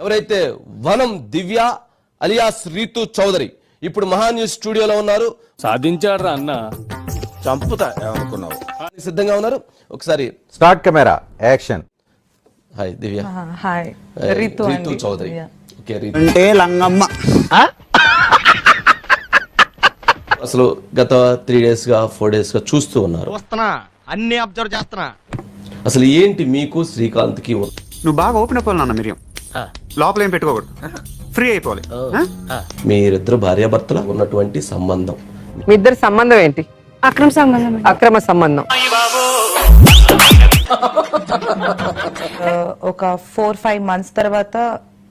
ఎవరైతే వనం దివ్య అలియాస్ రీతు చౌదరి ఇప్పుడు మహాన్యూస్ స్టూడియోలో ఉన్నారు. సాధించాడ్రా అన్న, చంపుతా అనుకున్నావు. సిద్ధంగా ఉన్నారు. ఒకసారి స్టార్ట్ కెమెరా యాక్షన్. హాయ్ దివ్య. హాయ్ రీతు చౌదరి. ఓకే రీతు అంటే లంగమ్మ. అసలు గత 3 days గా 4 days గా చూస్తూ ఉన్నారు. అన్ని అబ్జర్వ్ చేస్తున్నా. అసలు ఏంటి మీకు శ్రీకాంత్ కి నువ్వు బాగా ఓపెన్ అయిపోవాలి నాన్న. మిరియం లోపల ఏం పెట్టుకోకూడదు, ఫ్రీ అయిపోవాలి. మీరిద్దరు భార్యాభర్తలు ఉన్నటువంటి సంబంధం, మీ ఇద్దరి సంబంధం ఏంటి? అక్రమ సంబంధం. అక్రమ సంబంధం. ఒక 4-5 months తర్వాత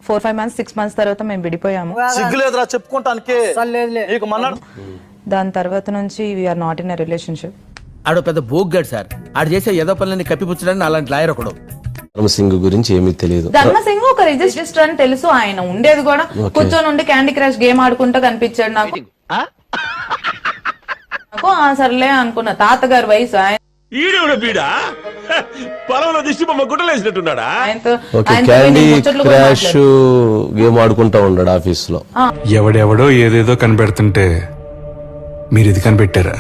6 months తర్వాత మేము విడిపోయాము. సిగ్గులేదురా చెప్పుకుంటానికి. దాని తర్వాత నుంచి we are not in a relationship. ఆడు పెద్ద బోగ్గాడు సార్. ఆడు చేసే ఏదో పనులని కప్పిపుచ్చడానికి అలాంటి లాయర్ ఒకడు. ధర్మసింగ్ గురించి ఏమీ తెలియదు. ధర్మసింగ్ ఒక రిజిస్టర్ అని తెలుసు. ఆయన ఉండేది కూడా కూర్చొని ఉండి క్యాండీ క్రష్ గేమ్ ఆడుకుంటూ కనిపించాడు నాకు. సర్లే అనుకున్నా. తాతగారి వయసు ఆయనతో క్యాండీ క్రాష్ గేమ్ ఆడుకుంటా ఉన్నాడు ఆఫీస్ లో. ఎవడెవడో ఏదేదో కనిపెడుతుంటే మీరు ఇది కనిపెట్టారా?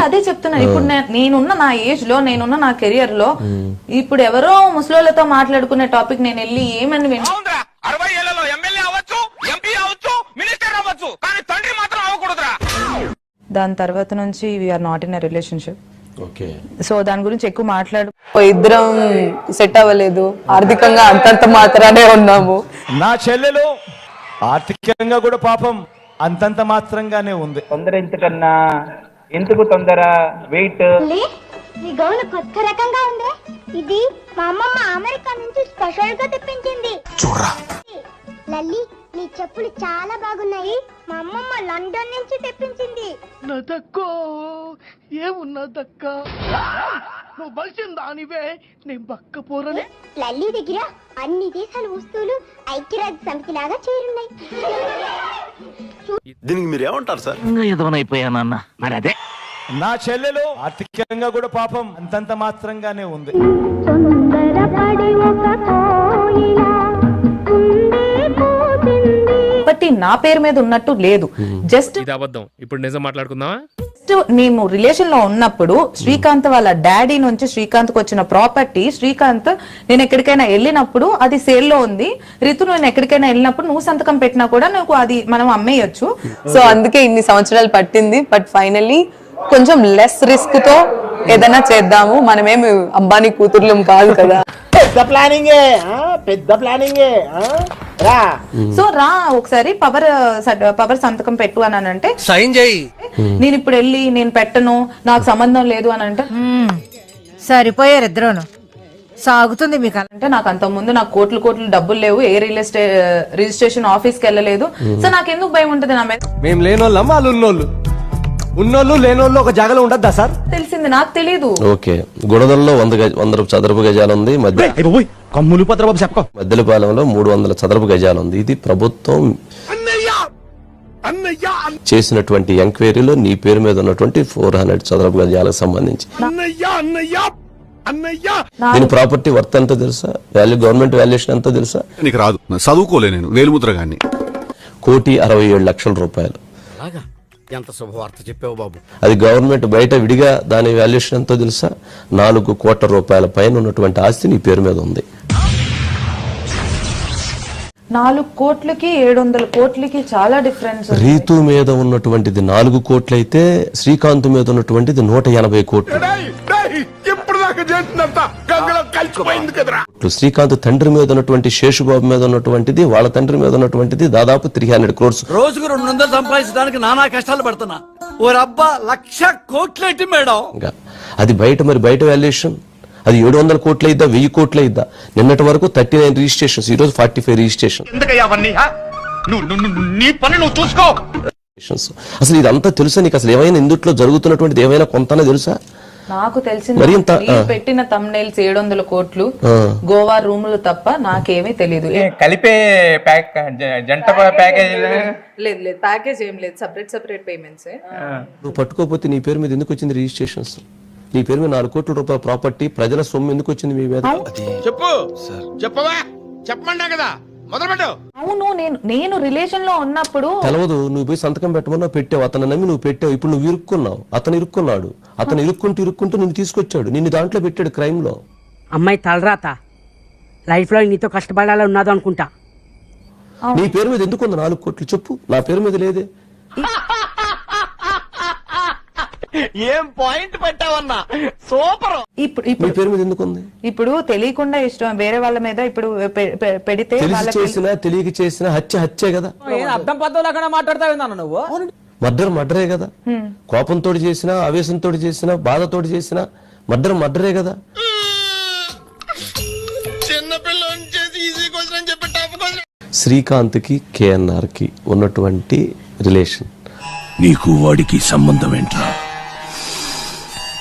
అదే చెప్తున్నా. ఇప్పుడు నేనున్న నా ఏజ్ లో, నేనున్న నా కెరియర్ లో, ఇప్పుడు ఎవరో ముసలోళ్ళతో మాట్లాడుకునే టాపిక్ నేను వెళ్ళి ఏమని దాని తర్వాత నుంచి we are not in a relationship. So దాని గురించి ఎక్కువ మాట్లాడు. ఇద్దరం సెట్ అవ్వలేదు. ఆర్థికంగా అంతంత మాత్రానే ఉన్నాము. నా చెల్లెలు ఆర్థికంగా కూడా పాపం అంతంత మాత్రంగానే ఉంది. తొందర ఎంతకన్నా, ఎందుకు తొందర? వెయిట్. ఈ గౌన్ కొత్త రకంగా ఉంది. ఇది మా అమ్మమ్మ అమెరికా నుంచి స్పెషల్ గా తెప్పించింది. చూడరా లల్లి, నీ చెప్పులు చాలా బాగున్నాయి. మా అమ్మమ్మ లండన్ నుంచి తెప్పించింది. నా దక్కో ఏమున్నా దక్క, నువ్వు బలిసిన దానివే, నేను బక్క పోరని. లల్లి దగ్గర అన్ని దేశాల వస్తువులు ఐక్యరాజ్య సమితి లాగా చేరున్నాయి. దీనికి మీరు ఏమంటారు సార్? ఎదవనైపోయానన్న. మరి అదే నా చెల్లెలు ఆర్థికంగా కూడా పాపం అంతంత మాత్రంగానే ఉంది. బట్ నా పేరు మీద ఉన్నట్టు లేదు. జస్ట్ అబద్ధం. ఇప్పుడు నిజం మాట్లాడుకుందామా? మేము రిలేషన్ లో ఉన్నప్పుడు శ్రీకాంత్ వాళ్ళ డాడీ నుంచి శ్రీకాంత్ కు వచ్చిన ప్రాపర్టీ, శ్రీకాంత్ నేను ఎక్కడికైనా వెళ్ళినప్పుడు అది సేల్ లో ఉంది. రితు నేను ఎక్కడికైనా వెళ్ళినప్పుడు నువ్వు సంతకం పెట్టినా కూడా నాకు అది మనం అమ్మేయచ్చు. సో అందుకే ఇన్ని సంవత్సరాలు పట్టింది. బట్ ఫైనల్లీ కొంచెం లెస్ రిస్క్ తో ఏదైనా చేద్దాము. మనమేమి అంబానీ కూతుర్లం కాదు కదా. పెద్ద ప్లానింగే, పెద్ద ప్లానింగే. సో రా ఒకసారి పవర్ సంతకం పెట్టు అని అంటే సైన్ చేయి. నేను ఇప్పుడు వెళ్ళి నేను పెట్టను, నాకు సంబంధం లేదు అని అంటే సరిపోయారు ఇద్దరును. సాగుతుంది మీకు అంటే నాకు అంత ముందు నాకు కోట్లు డబ్బులు లేవు. ఏ రిజిస్ట్రేషన్ ఆఫీస్ కి వెళ్ళలేదు. సో నాకు ఎందుకు భయం ఉంటుంది నా మీద? మేము లేనోళ్ళం, వాళ్ళు ఉన్నోళ్ళు లేనోళ్ళు ఒక జాగాలో ఉండద్దా సార్? తెలిసింది, నాకు తెలీదు. ఓకే, గుణదల్లో 100 చదరపు గజాలు ఉంది. మద్దెలపాలెంలో 300 చదరపు గజాలు ఉంది. ఇది ప్రభుత్వం చేసినటువంటి ఎంక్వైరీలో నీ పేరు మీద ఉన్నటువంటి 400 చదరపు గజాలకు సంబంధించి దీని ప్రాపర్టీ వర్త్ ఎంతో తెలుసా? గవర్నమెంట్ వాల్యుయేషన్ ఎంతో తెలుసా? నీకు రాదు, చదువుకోలే నేను. వేలుముద్ర గాని 1,67,00,000 రూపాయలు. ఎంత శుభవార్త చెప్పావు బాబు. అది గవర్నమెంట్ బయట విడిగా దాని వాల్యుయేషన్ ఎంతో తెలుసా? 4 కోట్ల రూపాయల పైన ఉన్నటువంటి ఆస్తి నీ పేరు మీద ఉంది. 4 కోట్లకి 700 కోట్లకి చాలా డిఫరెన్స్. రీతు మీద ఉన్నటువంటిది 4 కోట్లు అయితే శ్రీకాంత్ మీద ఉన్నటువంటిది 180 కోట్లు. శ్రీకాంత్ తండ్రి మీద ఉన్నటువంటి శేషుబాబు మీద ఉన్నటువంటిది, వాళ్ళ తండ్రి మీద ఉన్నటువంటిది దాదాపు 300 crores. రోజుకు 200 సంపాదించడానికి నానా కష్టాలు పడుతున్నా. ఓ రబ్బా 1,00,000 కోట్లేంటి మేడం? అది బయట వాల్యుయేషన్ అది 700 కోట్లు అయిద్దా, 1000 కోట్లు అయిద్దా? నిన్నటి వరకు 39 రిజిస్ట్రేషన్స్, ఈ రోజు 45 రిజిస్ట్రేషన్. అసలు ఇదంతా తెలుసా నీకు? అసలు ఏమైనా ఇందుట్లో జరుగుతున్నటువంటిది ఏమైనా కొంతనే తెలుసా? నాకు తెలిసింది పెట్టిన తమ్నైల్స్ 700 కోట్లు, గోవా రూములు తప్ప నాకేమీ తెలీదు. కలిపే జంట ప్యాకేజ్ లేదు, ప్యాకేజ్ ఏం లేదు. Separate payments. నువ్వు పట్టుకోకపోతే నీ పేరు మీద ఎందుకు వచ్చింది రిజిస్ట్రేషన్స్? నీ పేరు మీద 4 కోట్ల రూపాయల ప్రాపర్టీ, ప్రజల సొమ్ము ఎందుకు వచ్చింది మీ మీద? చెప్పు, చెప్పవా? చెప్పమన్నా కదా. అవును, నేను రిలేషన్ లో ఉన్నప్పుడు తెలవదు, నువ్వు పోయి సంతకం పెట్టమన్నా పెట్టావు, అతను నమ్మి నువ్వు పెట్టావు, ఇప్పుడు నువ్వు ఇరుక్కున్నావు, అతను ఇరుక్కున్నాడు, అతను ఇరుక్కుంటూ నిన్ను తీసుకొచ్చాడు, నిన్ను దాంట్లో పెట్టాడు క్రైమ్ లో. అమ్మాయి తలరాత లైఫ్ లో నీతో కష్టపడాలని ఉన్నది అనుకుంటా. నీ పేరు మీద ఎందుకుంది 4 కోట్లు చెప్పు, నా పేరు మీద లేదే. ఏం పాయింట్ పెట్టావన్నా, సూపర్. నీ పేరు మీద ఎందుకుంది? ఇప్పుడు తెలియకుండా ఇష్టం వేరే వాళ్ళ మీద ఇప్పుడు పెడితే తెలిసి చేసినా తెలియక చేసినా హత్యే కదా. అర్థం పద్ధతి లేకుండా మాట్లాడతావు నువ్వు. మర్డరే కదా. కోపంతో చేసినా, ఆవేశంతో చేసినా, బాధతో చేసినా మర్డరే కదా. శ్రీకాంత్ కి కేఎన్ఆర్ కి ఉన్నటువంటి రిలేషన్ నీకు వాడికి సంబంధం ఏంట్రా?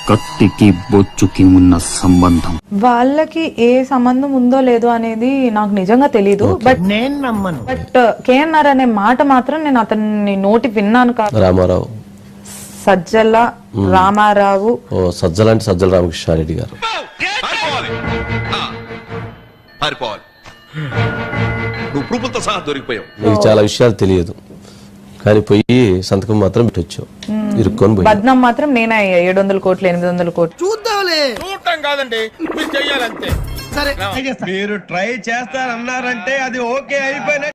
కత్తికి బొచ్చుకి ఉన్న సంబంధం. వాళ్ళకి ఏ సంబంధం ఉందో లేదో అనేది నాకు నిజంగా తెలీదు. బట్ నేను నమ్మను. బట్ కేఎన్ఆర్ అనే మాట మాత్రం నేను అతన్ని నోటి విన్నాను కాదు. రామారావు, సజ్జల రామారావు, సజ్జల అంటే సజ్జల రామకృష్ణారెడ్డి గారు. నువ్వు ప్రూఫ్లతో సహా దొరికిపోయావు. నీకు చాలా విషయాలు తెలియదు, కానీ పోయి సంతకం మాత్రం పెట్టొచ్చావు, ఇరుక్కొని పోయి. బద్నం మాత్రం నేనే 700 కోట్లు 800 కోట్లు. చూడటం కాదండి, మీరు చెయ్యాలంతే. మీరు ట్రై చేస్తారన్నారంటే అది ఓకే అయిపోయిన